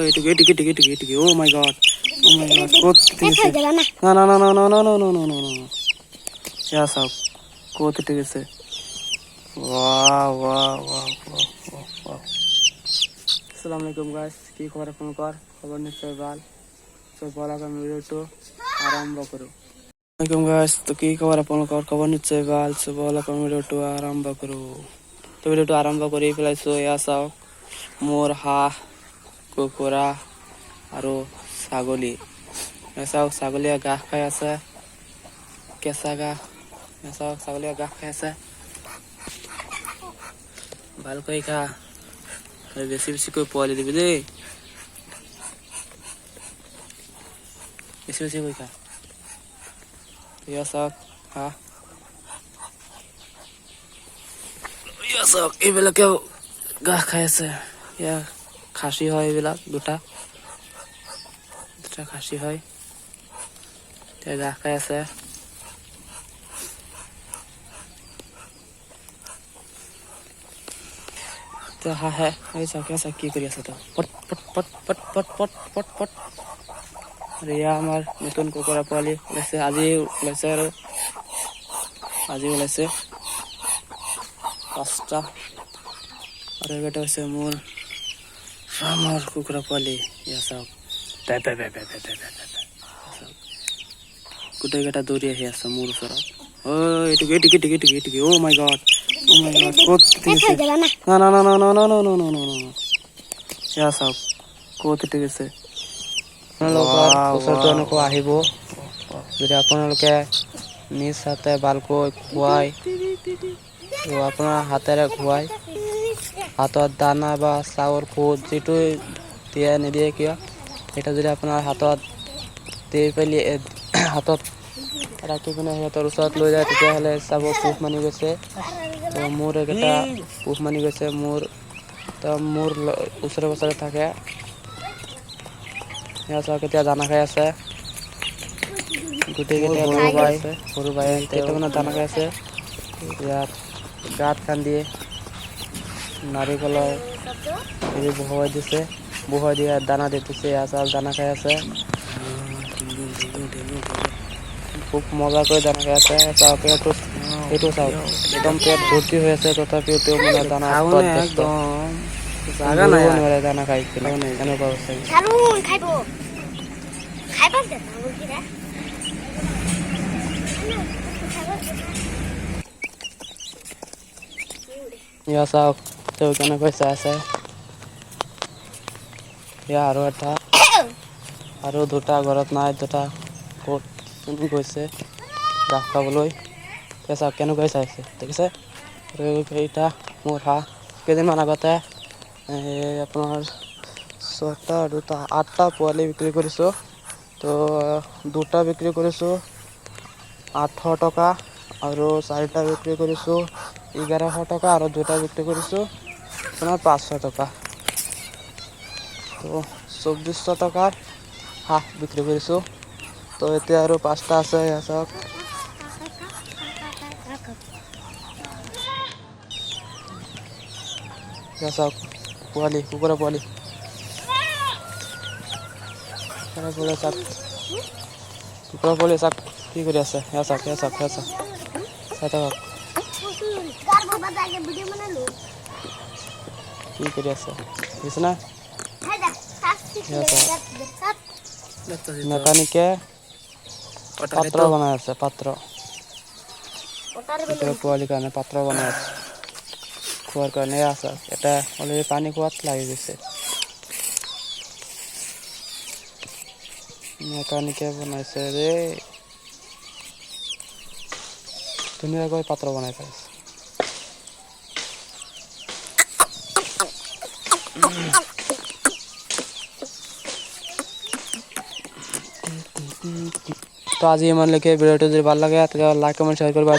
Oh my god. Oh my god. Coat tigese. No no no no no no no no no no no. Yeah, sab. Coat tigese. Wow wow wow wow wow wow. Assalamualaikum guys. কি খবর আপনাদের? খবর নিশ্চয় ভালো। তো বলা কাম ভিডিওটো আরম্ভ করো। আসসালামু গাইস। তো কি খবর আপনাদের? খবর নিশ্চয় ভালো। তো বলা কাম ভিডিওটো আরম্ভ করো। তো ভিডিওটো আরম্ভ কৰি পেলাইছো। এয়া চাওক মোৰ হাঁহ কুকুৰা আৰু ছাগলী। চাওক ছাগলীয়ে ঘাঁহ খাই আছে, কেঁচা ঘাঁহ। চাওক ছাগলীয়ে ঘাঁহ খাই আছে, ভালকৈ খা, বেছি বেছিকৈ পোৱালি দিবি দেই, বেছি বেছিকৈ খা। এয়া চাওক হাঁহ, এয়া চাওক এইবিলাকেও ঘাঁহ খাই আছে। এয়া খাচী হয়, এইবিলাক দুটা খাচী হয়, এতিয়া ঘাঁহ খাই আছে। হাঁহে এই চাওক কি কৰি আছে, পট পট পট পট পট পট পট পট। আৰু এয়া আমাৰ নতুন কুকুৰা পোৱালি ওলাইছে, আজি ওলাইছে আৰু আজি ওলাইছে 5টা। আৰু এইকেইটা হৈছে মোৰ ফাৰ্মৰ কুকুৰা পোৱালি। এয়া চাওক গোটেইকেইটা দৌৰি আহি আছে মোৰ ওচৰত। Oh my god. Oh my god. ক'ত টিকিছে? না না না না না না না না না না না। এয়া চাওক ক'ত টিকিছে। আপোনালোকৰ ওচৰতো এনেকুৱা আহিব। যদি আপোনালোকে নিজ হাতে ভালকৈ খুৱাই, আপোনাৰ হাতেৰে খুৱাই, হাতত দানা বা চাউল খুদ যিটো দিয়ে নিদিয়ে কিয়, এটা যদি আপোনাৰ হাতত দি পেলি হাতত ৰাখি পিনে সিহঁতৰ ওচৰত লৈ যায়, তেতিয়াহ'লে চাব পোহ মানি গৈছে। তো মোৰ এইকেইটা পোহ মানি গৈছে, মোৰ ওচৰে পাঁজৰে থাকে। সেয়া চাওক এতিয়া দানা খাই আছে, গোটেইকেইটা সৰু বাই কেইটামানে দানা খাই আছে। ইয়াত গাঁত খান্দি নাৰিকলৰ হেৰি বহুৱাই দিয়ে, দানা দি দিছে। এয়া চাওক দানা খাই আছে, খুব মজা কৰি দানা খাই আছে। চাওক এইটো চাওক একদম পেট ভৰ্তি হৈ আছে, তথাপিও তেওঁ মানে দানা ব্যস্ত, নোৱাৰে দানা খাই কিনে, এনেকুৱা হৈছে। এয়া চাওক তেওঁ কেনেকৈ চাই আছে। এয়া আৰু দুটা ঘৰত নাই, দুটা ক'ত গৈছে ঘাঁহ খাবলৈ। এতিয়া চাওক কেনেকৈ চাইছে, দেখিছে। আৰু এইটা মোৰ হাঁহ কেইদিনমান আগতে আপোনাৰ 6টা 8টা পোৱালি বিক্ৰী কৰিছোঁ। তো 2টা বিক্ৰী কৰিছোঁ 800 টকা, আৰু 4টা বিক্ৰী কৰিছোঁ 1100 টকা, আৰু 2টা বিক্ৰী কৰিছোঁ আপোনাৰ 500 টকা। তো 2400 টকাৰ হাঁহ বিক্ৰী কৰিছোঁ। তো এতিয়া আৰু 5টা আছে। এয়া চাওক পোৱালি, কুকুৰা পোৱালি চাওক, কুকুৰা পোৱালি চাওক কি কৰি আছে। সেয়া চাওক চাই থাকক কি কৰি আছে, বুজিছে না। মেকানিকে পাত্ৰ বনাই আছে, পোৱালিৰ কাৰণে পাত্ৰ বনাই আছে খোৱাৰ কাৰণে। আছে এটা অলৰেডি পানী খোৱাত লাগি গৈছে, মেকানিকে বনাইছে ৰে, ধুনীয়াকৈ পাত্ৰ বনাই পাইছে। তো আজি ইমানলৈকে। ভিডিঅ'টো যদি ভাল লাগে তেতিয়াহ'লে লাইক কমেণ্ট শ্বেয়াৰ কৰিব।